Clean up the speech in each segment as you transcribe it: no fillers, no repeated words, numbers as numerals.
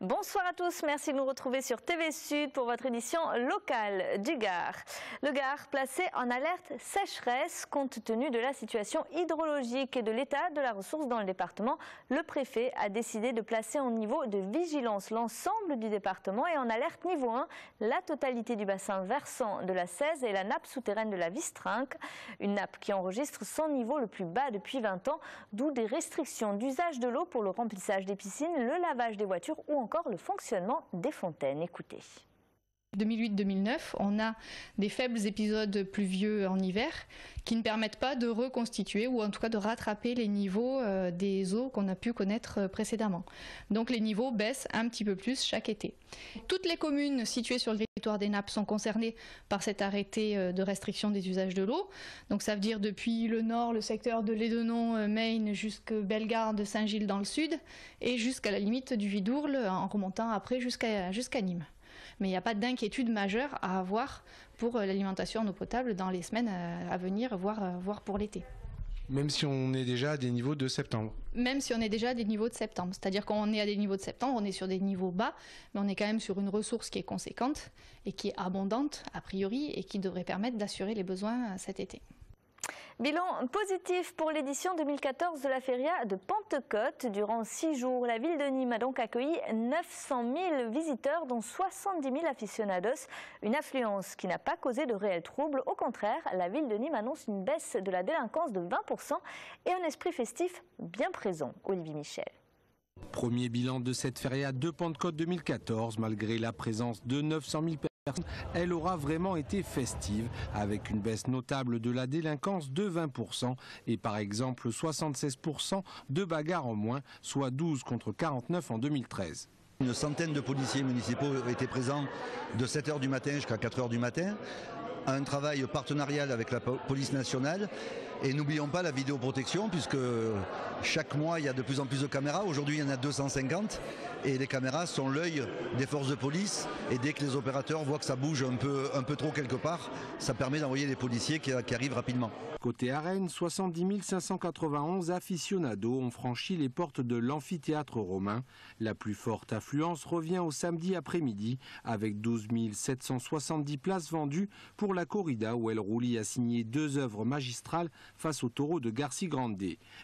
Bonsoir à tous, merci de nous retrouver sur TV Sud pour votre édition locale du Gard. Le Gard placé en alerte sécheresse compte tenu de la situation hydrologique et de l'état de la ressource dans le département. Le préfet a décidé de placer en niveau de vigilance l'ensemble du département et en alerte niveau 1 la totalité du bassin versant de la Cèze et la nappe souterraine de la Vistrinque. Une nappe qui enregistre son niveau le plus bas depuis 20 ans, d'où des restrictions d'usage de l'eau pour le remplissage des piscines, le lavage des voitures ou encore le fonctionnement des fontaines. Écoutez. 2008-2009, on a des faibles épisodes pluvieux en hiver qui ne permettent pas de reconstituer ou en tout cas de rattraper les niveaux des eaux qu'on a pu connaître précédemment. Donc les niveaux baissent un petit peu plus chaque été. Toutes les communes situées sur le territoire des nappes sont concernées par cet arrêté de restriction des usages de l'eau. Donc ça veut dire depuis le nord, le secteur de Lédenon, Maine, jusqu'à Bellegarde, Saint-Gilles dans le sud et jusqu'à la limite du Vidourle en remontant après jusqu'à Nîmes. Mais il n'y a pas d'inquiétude majeure à avoir pour l'alimentation en eau potable dans les semaines à venir, voire pour l'été. Même si on est déjà à des niveaux de septembre. Même si on est déjà à des niveaux de septembre. C'est-à-dire qu'on est à des niveaux de septembre, on est sur des niveaux bas, mais on est quand même sur une ressource qui est conséquente et qui est abondante, a priori, et qui devrait permettre d'assurer les besoins cet été. Bilan positif pour l'édition 2014 de la Feria de Pentecôte. Durant 6 jours, la ville de Nîmes a donc accueilli 900 000 visiteurs, dont 70 000 aficionados. Une affluence qui n'a pas causé de réels troubles. Au contraire, la ville de Nîmes annonce une baisse de la délinquance de 20% et un esprit festif bien présent. Olivier Michel. Premier bilan de cette Feria de Pentecôte 2014, malgré la présence de 900 000 personnes. Elle aura vraiment été festive, avec une baisse notable de la délinquance de 20% et par exemple 76% de bagarres en moins, soit 12 contre 49 en 2013. Une centaine de policiers municipaux étaient présents de 7 h du matin jusqu'à 4 h du matin. Un travail partenarial avec la police nationale. Et n'oublions pas la vidéoprotection, puisque chaque mois il y a de plus en plus de caméras. Aujourd'hui il y en a 250 et les caméras sont l'œil des forces de police. Et dès que les opérateurs voient que ça bouge un peu trop quelque part, ça permet d'envoyer les policiers qui arrivent rapidement. Côté arène, 70 591 aficionados ont franchi les portes de l'amphithéâtre romain. La plus forte affluence revient au samedi après-midi avec 12 770 places vendues pour la corrida où El Rouli a signé 2 œuvres magistrales face au taureau de Garci Grande.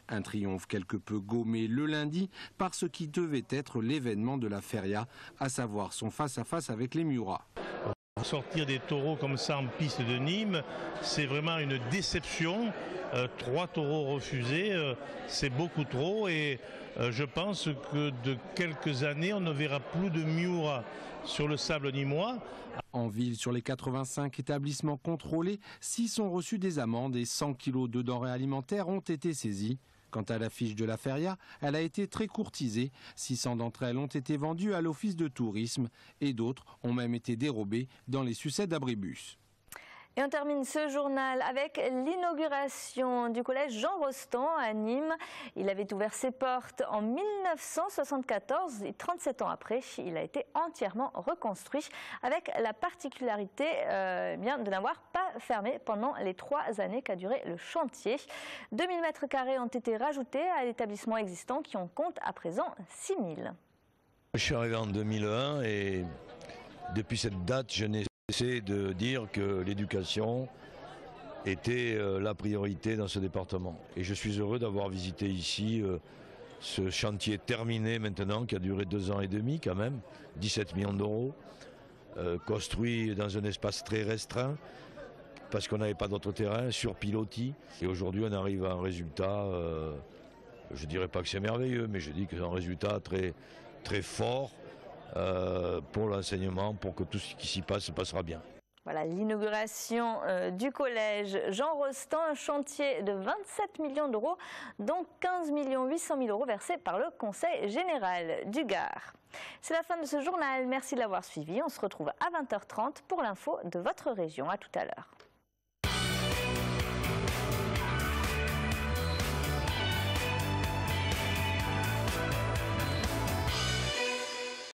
Un triomphe quelque peu gommé le lundi par ce qui devait être l'événement de la Feria, à savoir son face-à-face avec les Murat. Sortir des taureaux comme ça en piste de Nîmes, c'est vraiment une déception. 3 taureaux refusés, c'est beaucoup trop et je pense que de quelques années, on ne verra plus de Miura sur le sable nîmois. En ville, sur les 85 établissements contrôlés, 6 ont reçu des amendes et 100 kilos de denrées alimentaires ont été saisis. Quant à l'affiche de la Feria, elle a été très courtisée. 600 d'entre elles ont été vendues à l'office de tourisme et d'autres ont même été dérobées dans les sucettes d'abribus. Et on termine ce journal avec l'inauguration du collège Jean Rostand à Nîmes. Il avait ouvert ses portes en 1974 et 37 ans après, il a été entièrement reconstruit avec la particularité de n'avoir pas fermé pendant les 3 années qu'a duré le chantier. 2000 m² ont été rajoutés à l'établissement existant qui en compte à présent 6000. Je suis arrivé en 2001 et depuis cette date, je n'ai cessé de dire que l'éducation était la priorité dans ce département. Et je suis heureux d'avoir visité ici ce chantier terminé maintenant, qui a duré 2 ans et demi quand même, 17 millions d'euros, construit dans un espace très restreint, parce qu'on n'avait pas d'autre terrain, sur pilotis. Et aujourd'hui on arrive à un résultat, je ne dirais pas que c'est merveilleux, mais je dis que c'est un résultat très, très fort, pour l'enseignement, pour que tout ce qui s'y passe se passera bien. Voilà l'inauguration du collège Jean Rostand, un chantier de 27 millions d'euros, dont 15 800 000 euros versés par le Conseil général du Gard. C'est la fin de ce journal, merci de l'avoir suivi. On se retrouve à 20 h 30 pour l'info de votre région. À tout à l'heure.